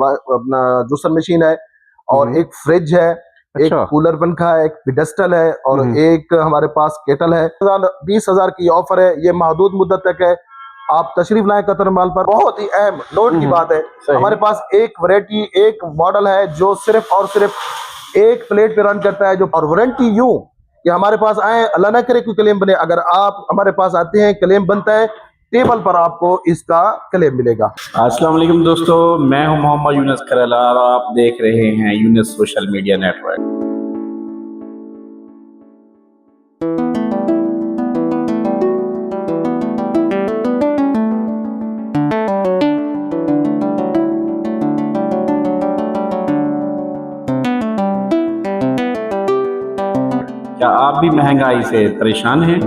अपना juicer machine है और एक फ्रिज है, एक कूलर पंखा है, एक पेडेस्टल है और एक हमारे पास केटल है। 20,000 की ऑफर है, ये महदूद मुद्दत तक है। आप तशरीफ लाएं कतर माल पर। बहुत ही अहम नोट की बात है, हमारे पास एक वैरायटी, एक मॉडल है जो सिर्फ और सिर्फ एक प्लेट पे रन करता है, जो और वारंटी यूं कि हमारे पास आए, अल्लाह ना करे कोई क्लेम बने, अगर आप हमारे पास आते हैं क्लेम बनता है, टेबल पर आपको इसका क्लेम मिलेगा। अस्सलाम वालेकुम दोस्तों, मैं हूं मोहम्मद यूनुस खरला और आप देख रहे हैं यूनुस सोशल मीडिया नेटवर्क। क्या आप भी महंगाई से परेशान हैं?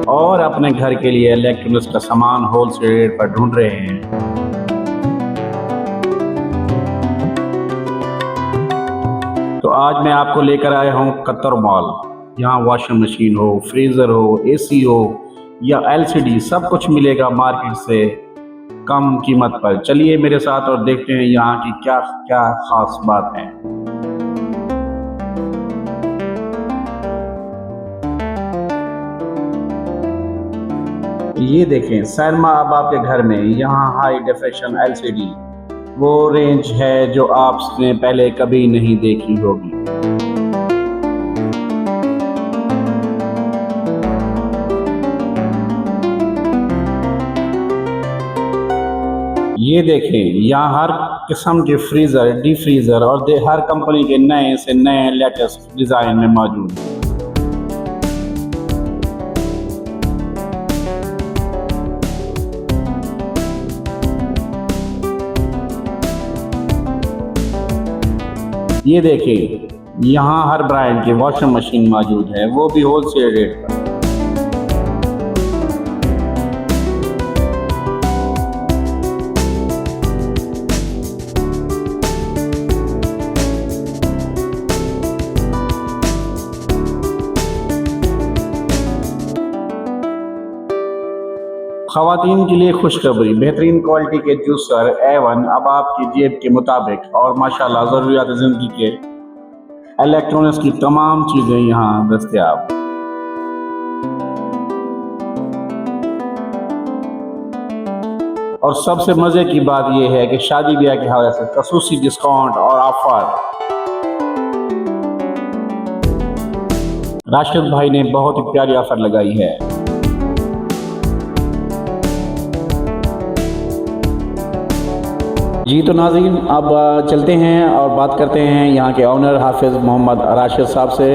और अपने घर के लिए इलेक्ट्रॉनिक्स का सामान होलसेल रेट पर ढूंढ रहे हैं? तो आज मैं आपको लेकर आया हूं कतर मॉल। यहाँ वॉशिंग मशीन हो, फ्रीजर हो, एसी हो या एलसीडी, सब कुछ मिलेगा मार्केट से कम कीमत पर। चलिए मेरे साथ और देखते हैं यहाँ की क्या क्या खास बात है। ये देखें सैरमा, अब आपके घर में यहाँ हाई डेफिनेशन एलसीडी, वो रेंज है जो आपने पहले कभी नहीं देखी होगी। ये देखें यहाँ हर किस्म के फ्रीजर, डीप फ्रीजर और हर कंपनी के नए से नए लेटेस्ट डिजाइन में मौजूद हैं। ये देखिए यहाँ हर ब्रांड की वॉशिंग मशीन मौजूद है, वो भी होलसेल रेट पर। ख़वातीन के लिए खुशखबरी, बेहतरीन क्वालिटी के जूसर A1 अब आपकी जेब के मुताबिक और माशाल्लाह ज़रूरियात ज़िंदगी के इलेक्ट्रॉनिक्स की तमाम चीज़ें यहाँ दस्तयाब। और सबसे मज़े की बात यह है कि शादी ब्याह के हवाले से खसूसी डिस्काउंट और ऑफर। राशिद भाई ने बहुत ही प्यारी ऑफर लगाई है। जी तो नाज़रीन, अब चलते हैं और बात करते हैं यहाँ के ऑनर हाफिज़ मोहम्मद राशिद साहब से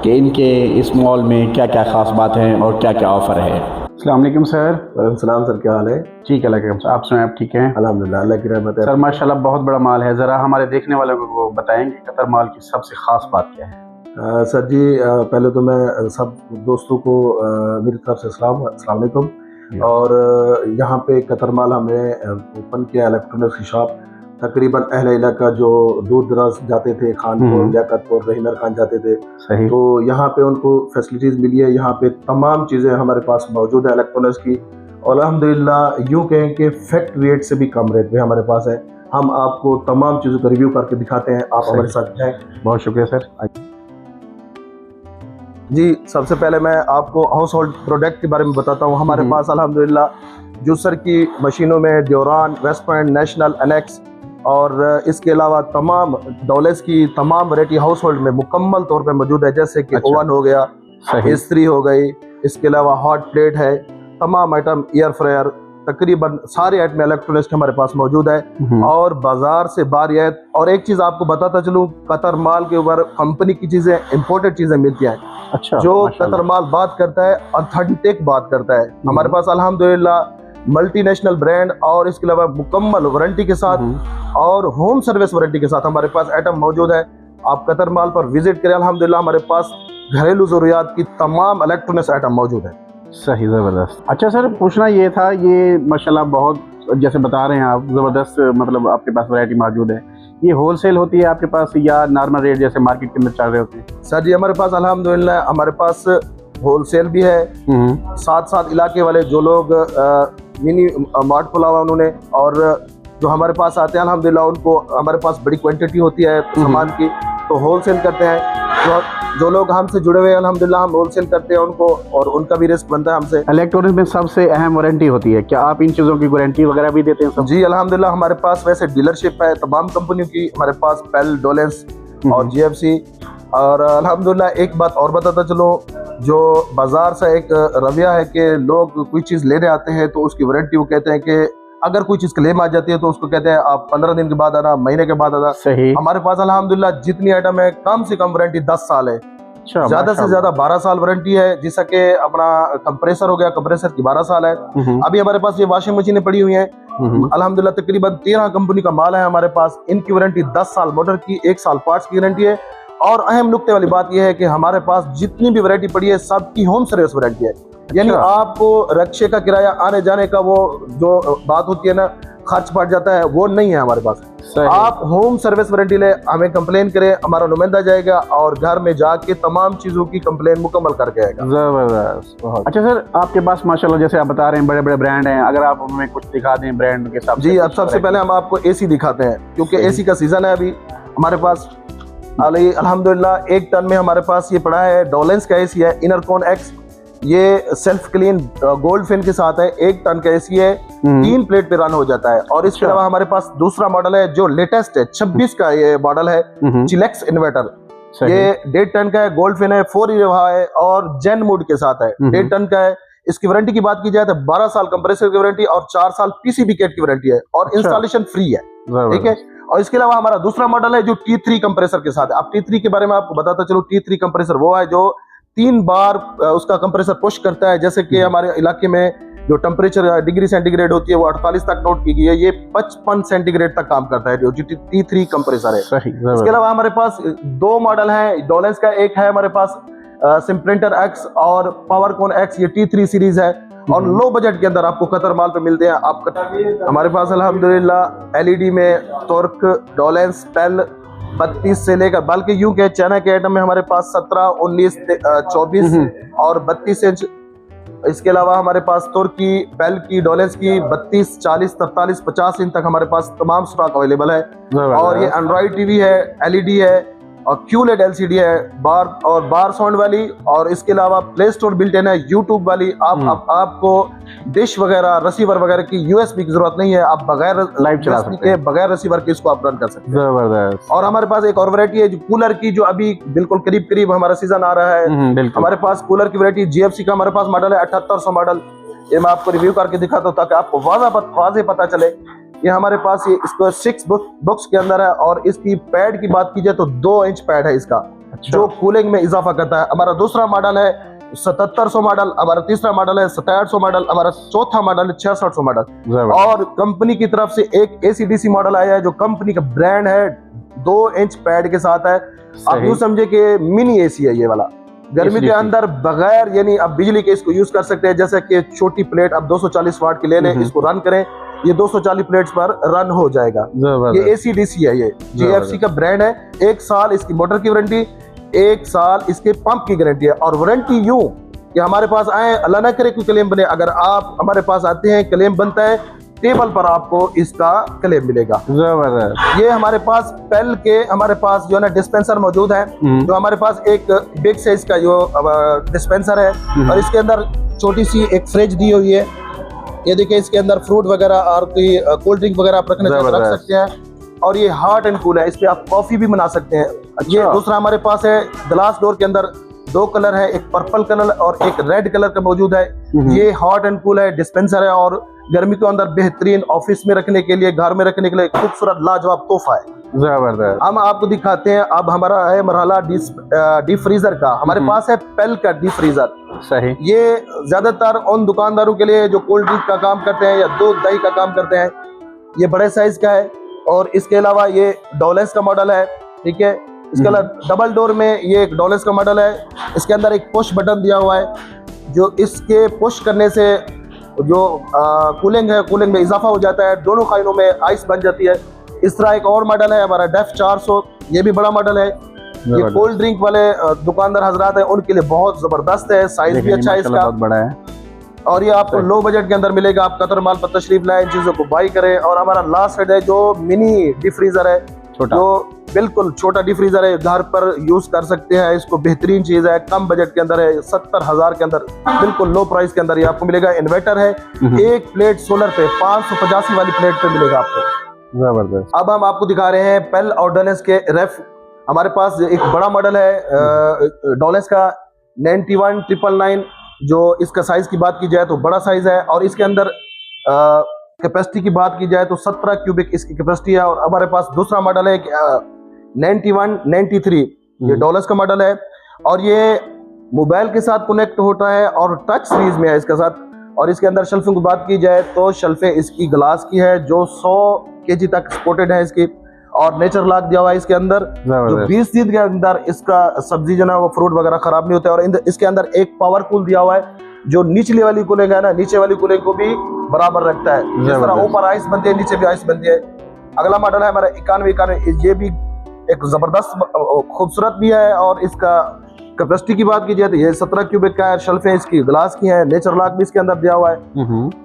कि इनके इस मॉल में क्या क्या ख़ास बात है और क्या क्या ऑफ़र है। अस्सलाम वालेकुम सर। वालेकुम सलाम सर, क्या हाल है? ठीक है सर, आप सुनाएं, आप ठीक हैं? अल्हम्दुलिल्लाह, अल्लाह की रहमत है। सर माशाल्लाह बहुत बड़ा माल है, ज़रा हमारे देखने वालों को बताएंगे कतर माल की सबसे ख़ास बात क्या है? सर जी, पहले तो मैं सब दोस्तों को मेरी तरफ से अस्सलाम वालेकुम। और यहाँ पे कतर माल हमने ओपन किया इलेक्ट्रॉनिक्स की शॉप। तकरीबन अहले इलाका जो दूर दराज जाते थे, खानपुर, लियाकतपुर, रहीमर खान जाते थे, तो यहाँ पे उनको फैसिलिटीज़ मिली है। यहाँ पे तमाम चीज़ें हमारे पास मौजूद है इलेक्ट्रॉनिक्स की, और अल्हम्दुलिल्लाह यूँ कहें कि फैक्ट्री रेट से भी कम रेट पे हमारे पास है। हम आपको तमाम चीज़ों का रिव्यू करके दिखाते हैं, आप हमारे साथ हैं। बहुत शुक्रिया सर जी। सबसे पहले मैं आपको हाउस होल्ड प्रोडक्ट के बारे में बताता हूँ। हमारे पास अल्हम्दुलिल्लाह जूसर की मशीनों में ड्योरान, वेस्ट पॉइंट, नेशनल, एनेक्स और इसके अलावा तमाम डॉलेस की तमाम वैरायटी हाउस होल्ड में मुकम्मल तौर पे मौजूद है। जैसे कि ओवन हो गया, इस्त्री हो गई, इसके अलावा हॉट प्लेट है, तमाम आइटम, एयर फ्रायर, तकरीबन सारे आइटम इलेक्ट्रॉनिक्स हमारे पास मौजूद है और बाजार से बारियत। और एक चीज़ आपको बताता चलूँ, कतर माल के ऊपर कंपनी की चीज़ें, इम्पोर्टेड चीज़ें मिलती हैं। अच्छा, जो कतर माल बात करता है ऑथेंटिक बात करता है। हमारे पास अल्हम्दुलिल्लाह मल्टीनेशनल ब्रांड और इसके अलावा मुकम्मल वारंटी के साथ और होम सर्विस वारंटी के साथ हमारे पास आइटम मौजूद है। आप कतर माल पर विजिट करें, अल्हम्दुलिल्लाह हमारे पास घरेलू ज़रूरियात की तमाम इलेक्ट्रॉनिक्स आइटम मौजूद है। सही, ज़बरदस्त। अच्छा सर, पूछना ये था, ये माशाल्लाह बहुत जैसे बता रहे हैं आप, ज़बरदस्त मतलब आपके पास वैरायटी मौजूद है। ये होलसेल होती है आपके पास या नॉर्मल रेट जैसे मार्केट के अंदर चल रहे होते हैं? सर जी हमारे पास अल्हम्दुलिल्लाह हमारे पास होलसेल भी है, साथ साथ इलाके वाले जो लोग मिनी मार्ट खोला हुआ उन्होंने, और जो हमारे पास आते हैं अल्हम्दुलिल्लाह उनको हमारे पास बड़ी क्वांटिटी होती है सामान की, तो होलसेल करते हैं। जो लोग हमसे जुड़े हुए हैं अल्हम्दुलिल्लाह हम होलसेल करते हैं उनको, और उनका भी रिस्क बनता है हमसे। इलेक्ट्रॉनिक्स में सबसे अहम वारंटी होती है, क्या आप इन चीज़ों की गारंटी वगैरह भी देते हैं? जी अल्हम्दुलिल्लाह हमारे पास वैसे डीलरशिप है तमाम कंपनियों की, हमारे पास पेल, डोलेंस और GFC। और अल्हम्दुलिल्लाह एक बात और बताता चलो, जो बाजार से एक रवैया है कि लोग कोई चीज़ लेने आते हैं तो उसकी वारंटी वो कहते हैं कि अगर कोई चीज़ क्लेम आ जाती है तो उसको कहते हैं आप 15 दिन के बाद आना, महीने के बाद आना। सही। हमारे पास अल्हम्दुलिल्लाह जितनी आइटम है कम से कम वारंटी 10 साल है, ज्यादा से ज्यादा 12 साल वारंटी है। जैसा कि अपना कंप्रेसर हो गया, कंप्रेसर की 12 साल है। अभी हमारे पास ये वॉशिंग मशीनें पड़ी हुई हैं अल्हम्दुलिल्लाह, तकरीबन 13 कंपनी का माल है हमारे पास। इनकी वारंटी 10 साल मोटर की, 1 साल पार्ट्स की गारंटी है। और अहम नुक्ते वाली बात यह है कि हमारे पास जितनी भी वैरायटी पड़ी है सबकी होम सर्विस वारंटी है। यानी आपको रक्शे का किराया, आने जाने का वो जो बात होती है ना, खर्च पड़ जाता है, वो नहीं है हमारे पास। आप होम सर्विस वारंटी ले, हमें कंप्लेन करें, हमारा नुमाइंदा जाएगा और घर में जाके तमाम चीजों की कंप्लेन मुकम्मल करके आएगा। जबरदस्त। अच्छा सर, आपके पास माशाल्लाह जैसे आप बता रहे हैं बड़े बड़े ब्रांड हैं, अगर आप हमें कुछ दिखा दें ब्रांड के साथ। जी, अब सबसे पहले हम आपको AC दिखाते हैं, क्योंकि AC का सीजन है अभी हमारे पास। अल्हम्दुलिल्लाह 1 टन में हमारे पास ये पड़ा है, डोलेंस का AC है, इनरकॉन X। ये सेल्फ क्लीन गोल्ड फिन के साथ है, 1 टन का AC है, 3 प्लेट पे रन हो जाता है। और इसके अलावा हमारे पास दूसरा मॉडल है जो लेटेस्ट है, 26 का ये मॉडल है, चिलेक्स इन्वर्टर। ये 1.5 टन का है, गोल्ड फिन है, 4 रिवा है और जेन मोड के साथ है, 1.5 टन का है। इसकी वारंटी की बात की जाए तो 12 साल कंप्रेसर की वारंटी और 4 साल PCB किट की वारंटी है, और इंस्टॉलेशन फ्री है। ठीक है। और इसके अलावा हमारा दूसरा मॉडल है जो T3 कंप्रेसर के साथ है। अब T3 के बारे में आपको बताता चलो, T3 कंप्रेसर वो है जो 3 बार उसका कंप्रेसर पुश करता है। जैसे कि हमारे इलाके में जो टेम्परेचर डिग्री सेंटीग्रेड होती है वो 48 तक नोट की गई है, ये 55 सेंटीग्रेड तक काम करता है, जो T3 कंप्रेसर है। इसके अलावा हमारे पास 2 मॉडल हैं डोलेंस का, एक है हमारे पास सिम्प्रिंटर X और पावरकॉन X, ये T3 सीरीज है और लो बजट के अंदर आपको कतर माल पे मिलते हैं। आप हमारे पास अल्हम्दुलिल्लाह LED में तुर्क, डोलेंस, पेल 32 से लेकर, बल्कि यूं के चाइना के आइटम में हमारे पास 17, 19, 24 और 32 इंच। इसके अलावा हमारे पास तुर्की, पेल की, डोलेंस की 32, 40, 43, 50 इंच तक हमारे पास तमाम स्टॉक अवेलेबल है। और ये एंड्रॉइड TV है, LED है और QLED LCD है, बार साउंड वाली। और इसके अलावा प्ले स्टोर बिल्ट इन है, YouTube वाली। आपको डिश वगैरह, रिसीवर वगैरह की USB की जरूरत नहीं है, आप बगैर लाइव चला सकते हैं, बगैर रिसीवर के इसको आप रन कर सकते हैं। जबरदस्त। और हमारे पास एक और वैरायटी है जो कूलर की, जो अभी बिल्कुल करीब करीब हमारा सीजन आ रहा है। हमारे पास कूलर की वैरायटी GFC का हमारे पास मॉडल है 7800 मॉडल। ये मैं आपको रिव्यू करके दिखाता हूँ ताकि आपको वाज़ेह पता चले। ये हमारे पास ये इसको 6 बॉक्स के अंदर है, और इसकी पैड की बात की जाए तो 2 इंच पैड है इसका, जो कूलिंग में इजाफा करता है। हमारा दूसरा मॉडल है 7700 मॉडल, हमारा तीसरा मॉडल है 6700 मॉडल, हमारा चौथा मॉडल है 6600 मॉडल। और कंपनी की तरफ से एक AC/DC मॉडल आया है जो कंपनी का ब्रांड है, 2 इंच पैड के साथ है। आप यूं समझे कि मिनी AC है ये वाला, गर्मी के अंदर बगैर यानी आप बिजली के इसको यूज कर सकते हैं। जैसे कि छोटी प्लेट आप 240 वाट की ले लें, इसको रन करें, ये 240 प्लेट्स पर रन हो जाएगा। ये AC/DC है, ये GFC का ब्रांड है। 1 साल इसकी मोटर की वारंटी, 1 साल इसके पंप की गारंटी है। और वारंटी यूं कि हमारे पास आए, अल्लाह ना करे कोई क्लेम बने, अगर आप हमारे पास आते हैं क्लेम बनता है, टेबल पर आपको इसका क्लेम मिलेगा। जबरदस्त। ये हमारे पास पेल के हमारे पास जो है ना डिस्पेंसर मौजूद है, जो हमारे पास एक बिग साइज का जो डिस्पेंसर है, और इसके अंदर छोटी सी एक फ्रिज दी हुई है। ये देखिए, इसके अंदर फ्रूट वगैरह और कोई कोल्ड ड्रिंक वगैरह आप रख सकते हैं। और ये हॉट एंड कूल है, इस पे आप कॉफी भी बना सकते हैं। ये दूसरा हमारे पास है ग्लास डोर के अंदर दो कलर है, एक पर्पल कलर और एक रेड कलर का मौजूद है। ये हॉट एंड कूल है, डिस्पेंसर है और गर्मी के अंदर बेहतरीन ऑफिस में रखने के लिए, घर में रखने के लिए खूबसूरत लाजवाब तोहफा है। जबरदस्त। हम आपको दिखाते हैं। अब हमारा है मरहला डीप फ्रीजर का। हमारे पास है पेल का डीप फ्रीजर। सही। ये ज्यादातर उन दुकानदारों के लिए जो कोल्ड ड्रिंक का काम करते हैं या दूध दही का काम करते हैं। ये बड़े साइज का है और इसके अलावा ये डोलेंस का मॉडल है, ठीक है। इसके अलावा डबल डोर में ये एक डोलेंस का मॉडल है। इसके अंदर एक पुश बटन दिया हुआ है, जो इसके पुश करने से जो कूलिंग है, कूलिंग में इजाफा हो जाता है, दोनों खानों में आइस बन जाती है। इस तरह एक और मॉडल है हमारा डेफ 400, ये भी बड़ा मॉडल है। ये कोल्ड ड्रिंक वाले दुकानदार हजरात हैं, उनके लिए बहुत जबरदस्त है, साइज भी अच्छा है इसका, बहुत बड़ा है और ये आपको लो बजट के अंदर मिलेगा। आप कतर माल पर तशरीफ लाएं, इन चीजों को बाई करें। और हमारा लास्ट सेट है जो मिनी डीप फ्रीजर है, जो बिल्कुल छोटा डीप फ्रीजर है, घर पर यूज कर सकते हैं इसको। बेहतरीन चीज है, कम बजट के अंदर है, 70,000 के अंदर, बिल्कुल लो प्राइस के अंदर ये आपको मिलेगा। इन्वर्टर है, एक प्लेट सोलर पे 585 वाली प्लेट पे मिलेगा आपको। जबरदस्त। अब हम आपको दिखा रहे हैं पेल और डोलेंस के रेफ। हमारे पास एक बड़ा मॉडल है डोलेंस का 91,999, जो इसका साइज की बात की जाए तो बड़ा साइज है। और इसके अंदर कैपेसिटी की बात की जाए तो 17 क्यूबिक इसकी कैपेसिटी है। और हमारे पास दूसरा मॉडल है 9193, ये डॉलर्स का मॉडल है और ये मोबाइल के साथ कनेक्ट होता है और टच सीरीज में है इसके साथ। और इसके अंदर शेल्फिंग की बात की जाए तो शेल्फें इसकी ग्लास की है, जो 100 kg तक सपोर्टेड है इसकी। और नेचर लॉक दिया हुआ है इसके अंदर, जो 20 दिन के अंदर इसका सब्जी जो है वो फ्रूट वगैरह खराब नहीं होता है। और इसके अंदर एक पावर कूल दिया हुआ है, जो निचली वाली कूलिंग है ना, नीचे वाली कूलिंग को भी बराबर रखता है। जिस तरह ऊपर आइस बनती है, नीचे भी आइस बनती है। अगला मॉडल है हमारा 91, ये भी एक जबरदस्त खूबसूरत भी है। और इसका कैपेसिटी की बात की जाए तो ये 17 क्यूबिक का है, शेल्फें इसकी ग्लास की है, नेचर लॉक भी इसके अंदर दिया हुआ है।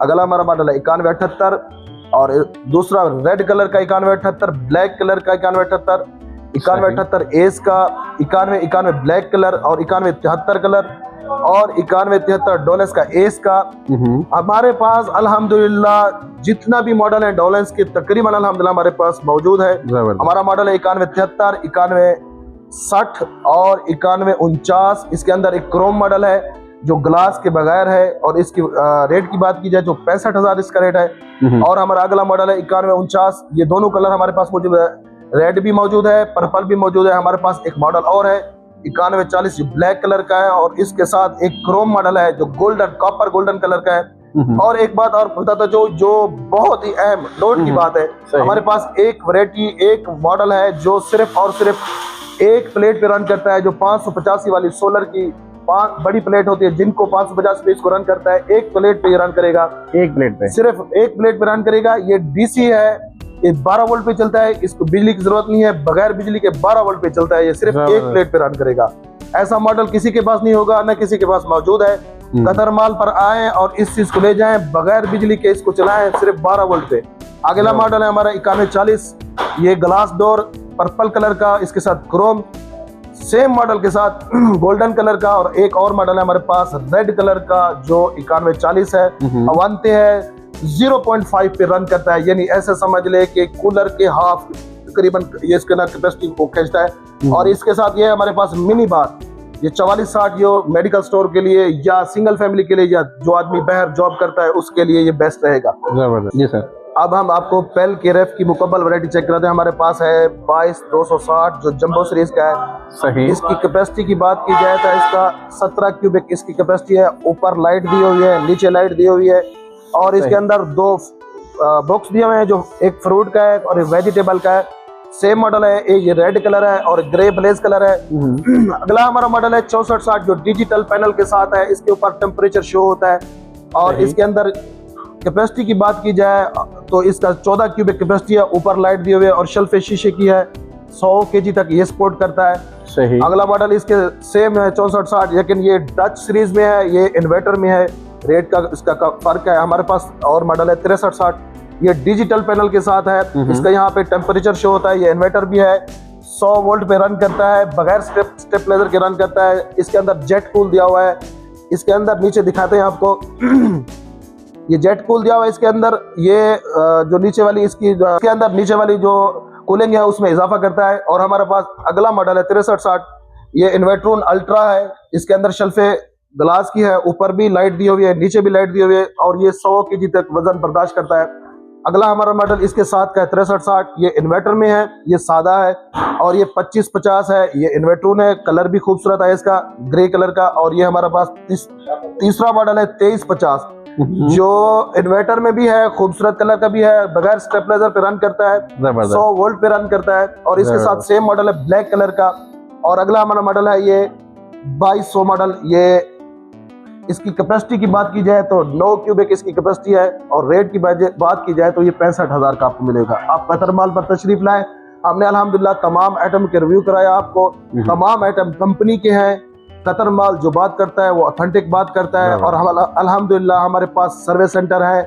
अगला हमारा मॉडल है 9178 और दूसरा रेड कलर का 9178, ब्लैक कलर का 9178, 9178 एस का, 91 ब्लैक कलर और 9173 कलर और 9173 डोलेंस का एस का। हमारे पास अल्हम्दुलिल्लाह जितना भी मॉडल है डोलेंस के तकरीबन अल्हम्दुलिल्लाह हमारे पास मौजूद है। हमारा मॉडल है 9173, 9160 और 9149। इसके अंदर एक क्रोम मॉडल है जो ग्लास के बगैर है और इसकी रेट की बात की जाए तो 65,000 इसका रेट है। और हमारा अगला मॉडल है 9149, ये दोनों कलर हमारे पास मौजूद है, रेड भी मौजूद है, पर्पल भी मौजूद है। हमारे पास एक मॉडल और है 9140 ब्लैक कलर का है और इसके साथ एक क्रोम मॉडल है जो गोल्डन कॉपर गोल्डन कलर का है। और एक बात और बताता जो बहुत ही अहम नोट की बात है, हमारे पास एक वैरायटी एक मॉडल है जो सिर्फ और सिर्फ एक प्लेट पे रन करता है, जो 585 वाली सोलर की बड़ी प्लेट होती है, जिनको 550 पे इसको रन करता है। एक प्लेट पे ये रन करेगा, एक प्लेट पे, सिर्फ एक प्लेट पे रन करेगा। ये डीसी है, ये 12 वोल्ट पे चलता है, इसको बिजली की जरूरत नहीं है, बगैर बिजली के 12 वोल्ट पे चलता है। ये सिर्फ एक प्लेट पे रन करेगा। ऐसा मॉडल किसी के पास नहीं होगा, न किसी के पास मौजूद है। कतर माल पर आए और इस चीज को ले जाएं, बगैर बिजली के इसको चलाएं, सिर्फ 12 वोल्ट पे। अगला मॉडल है हमारा 9140, ये ग्लास डोर पर्पल कलर का, इसके साथ क्रोम, सेम मॉडल के साथ गोल्डन कलर का। और एक और मॉडल है हमारे पास रेड कलर का जो 9140 है, अवंते है, 0.5 पे रन करता है। यानी ऐसे समझ ले कि कूलर के हाफ तकरीबन ये इसके ना कैपेसिटी को खींचता है। और इसके साथ ये हमारे पास मिनी बार, ये 4460 जो मेडिकल स्टोर के लिए या सिंगल फैमिली के लिए या जो आदमी बाहर जॉब करता है उसके लिए ये बेस्ट रहेगा। जबरदस्त जी सर। अब हम आपको पेल के रेफ की मुकम्मल वैरायटी चेक कराते हैं। हमारे पास है 22260 जो जंबो सीरीज का है। सही। इसकी कैपेसिटी की बात की जाए तो इसका 17 क्यूबिक इसकी कैपेसिटी है। ऊपर लाइट दी हुई है, नीचे लाइट दी हुई है और इसके अंदर दो बॉक्स दिए हुए हैं, जो एक फ्रूट का है और एक वेजिटेबल का है। सेम मॉडल है, एक ये रेड कलर है और ग्रे ब्लेज कलर है। अगला हमारा मॉडल है 6460 जो डिजिटल पैनल के साथ है। इसके ऊपर टेम्परेचर शो होता है और इसके अंदर कैपेसिटी की बात की जाए तो इसका 14 क्यूबिक कैपेसिटी है। ऊपर लाइट दी हुई है और शेल्फ शीशे की है, 100 kg तक ये सपोर्ट करता है। सही। अगला मॉडल इसके सेम है 6460, लेकिन ये टच सीरीज में है, ये इन्वर्टर में है। रेट का इसका फर्क है। हमारे पास और मॉडल है 6360, ये डिजिटल पैनल के साथ है। इसका यहाँ पे टेम्परेचर शो होता है। ये इन्वर्टर भी है, 100 वोल्ट पे रन करता है, बगैर स्टेबलाइजर के रन करता है। इसके अंदर जेट कूल दिया हुआ है। इसके अंदर नीचे दिखाते हैं आपको ये जेट कूल दिया हुआ है। इसके अंदर ये जो नीचे वाली इसके अंदर नीचे वाली जो कूलिंग है उसमें इजाफा करता है। और हमारे पास अगला मॉडल है 6360, ये इन्वर्ट्रोन अल्ट्रा है, इसके अंदर शेल्फे ग्लास की है, ऊपर भी लाइट दी हुई है, नीचे भी लाइट दी हुई है और ये 100 kg तक वजन बर्दाश्त करता है। अगला हमारा मॉडल इसके साथ का है 6360, ये इन्वर्टर में है, ये सादा है और ये 2550 है, ये इन्वर्ट्रोन है, कलर भी खूबसूरत है इसका ग्रे कलर का। और ये हमारे पास तीसरा मॉडल है 2350 जो इन्वर्टर में भी है, खूबसूरत कलर का भी है, बगैर स्टेबलाइजर पे रन करता है, 100 वोल्ट पे रन करता है और इसके साथ सेम मॉडल है ब्लैक कलर का। और अगला हमारा मॉडल है ये 2200 मॉडल, ये इसकी कैपेसिटी की बात की जाए तो 9 क्यूबिक इसकी कैपेसिटी है और रेट की बात की जाए तो ये 65,000 का आपको मिलेगा। आप कतर माल पर तशरीफ लाएं, हमने अल्हम्दुलिल्लाह तमाम आइटम के रिव्यू कराया आपको, तमाम आइटम कंपनी के हैं। कतर माल जो बात करता है वो ऑथेंटिक बात करता है और हम अल्हम्दुलिल्लाह हमारे पास सर्विस सेंटर है,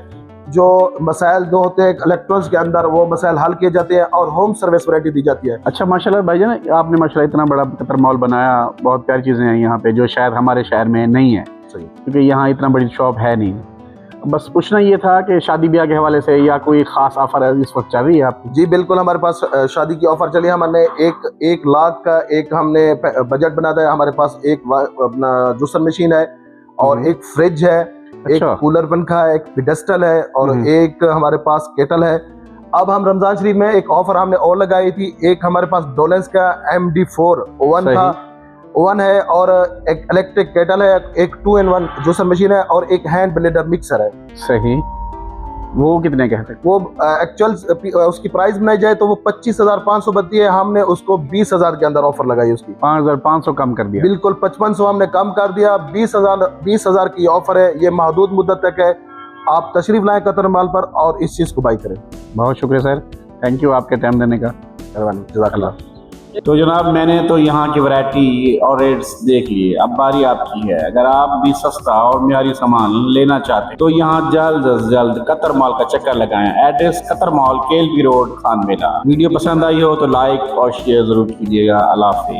जो मसाइल जो होते हैं इलेक्ट्रॉनिक्स के अंदर वो मसाइल हल किए जाते हैं और होम सर्विस वैरायटी दी जाती है। अच्छा माशाल्लाह भाईजान, आपने माशाल्लाह इतना बड़ा कतर मॉल बनाया, बहुत प्यारी चीज़ें हैं यहाँ पे जो शायद हमारे शहर में नहीं है, क्योंकि यहाँ इतना बड़ी शॉप है नहीं। बस पूछना ये था कि शादी ब्याह के हवाले से या कोई खास ऑफर इस वक्त चल रही है आपकी? जी बिल्कुल, हमारे पास शादी की ऑफर चली है। हमने एक लाख का एक हमने बजट बना दिया। हमारे पास एक अपना जूसर मशीन है और एक फ्रिज है, एक कूलर पंखा है, एक पेडेस्टल है और एक हमारे पास केटल है। अब हम रमजान शरीफ में एक ऑफर हमने और लगाई थी, एक हमारे पास डोलेंस का MD4 ओवन था, ओवन है और एक इलेक्ट्रिक केटल है, एक 2-in-1 जूसर मशीन है और एक हैंड ब्लेंडर मिक्सर है। सही, वो कितने के हैं? वो एक्चुअल उसकी प्राइस बनाई जाए तो वो 25,500 बनती है, हमने उसको 20,000 के अंदर ऑफर लगाई, उसकी 5,500 कम कर दिया। बिल्कुल 5500 हमने कम कर दिया, 20,000 की ऑफर है, ये महदूद मुद्दत तक है। आप तशरीफ लाएं कतर माल पर और इस चीज़ को बाई करें। बहुत शुक्रिया सर, थैंक यू आपके टाइम देने का। जज़ाकल्लाह। तो जनाब मैंने तो यहाँ की वैरायटी और रेट्स देख लिए, अब बारी आपकी है। अगर आप भी सस्ता और म्यारी सामान लेना चाहते तो यहाँ जल्द से जल्द कतर मॉल का चक्कर लगाएं। Address Qatar mall, KLB road, Khan Mela. Video पसंद आई हो तो लाइक और शेयर जरूर कीजिएगा। अल्लाह हाफिज़।